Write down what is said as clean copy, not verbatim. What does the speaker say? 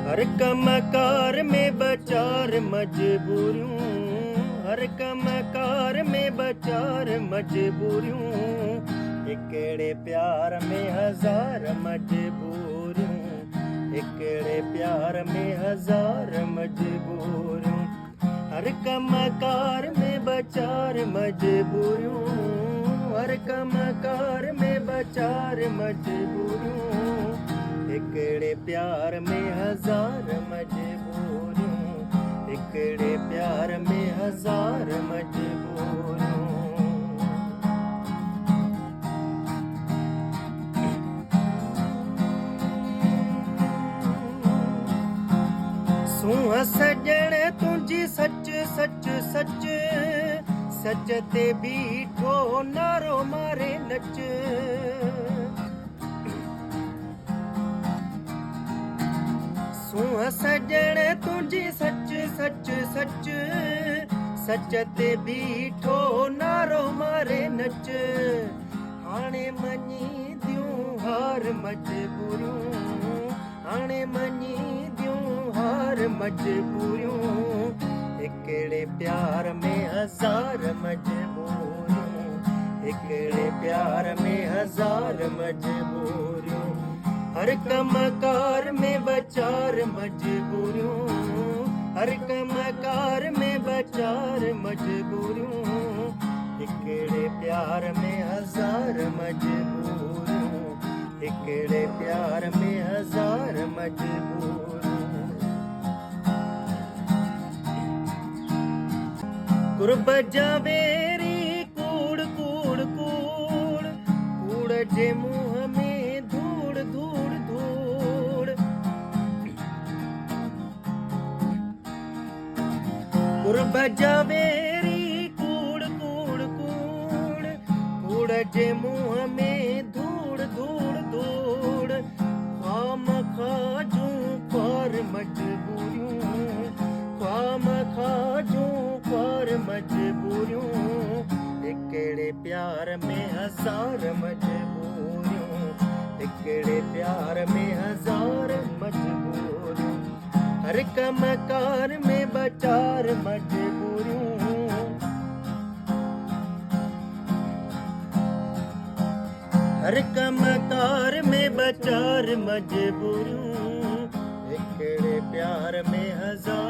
हर कमकार में बचार मजबूरियूं, हर कमकार में बचार मजबूरियूं, हिकिड़े प्यार में हज़ार मजबूरियूं, हिकिड़े प्यार में हज़ार मजबूरियूं, हर कमकार में बचार मजबूरियूं, हर कमकार में बचार मजबूरियूं, हिकिड़े प्यार में हज़ार मजबूरियूं, हिकिड़े प्यार में हज़ार मजबूरियूं। सूंह सजण तुंहिंजी सच सच सच, सच ते बीठो नारो मारे नच, सूंह सजण तुंहिंजी सच सच सच, सच ते बीठो नारो मारे नच, हाणे मञी दियूं हार मजबूरियूं, हाणे मञी दियूं हार मजबूरियूं, हिकिड़े प्यार में हज़ार मजबूरियूं, हिकिड़े प्यार में हज़ार मजबूरियूं, हर कमकार में बचार मजबूरियूं, हर कमकार में बचार मजबूरियूं, हिकिड़े प्यार में हज़ार मजबूरियूं, हिकिड़े प्यार में हज़ार मजबूरियूं। कुर्ब जावेरी कूड़ कूड़ कूड़, कूड़ जे मुंह में धूड़ धूड़ धूड़, कुर्ब जावेरी कूड़ कूड़ कूड़, कूड़ जे मुंह में धूड़ धूड़ धूड़, ख्वाम खाजूं ख्वार मजबूरियूं, ख्वाम खाजूं ख्वार मजबूरियूं, हिकिड़े प्यार में हज़ार मजबूरियूं, हिकिड़े प्यार में हज़ार मजबूरियूं, हर कमकार में बचार मजबूरियूं, हर कमकार में बचार मजबूरियूं, हिकिड़े प्यार में हज़ार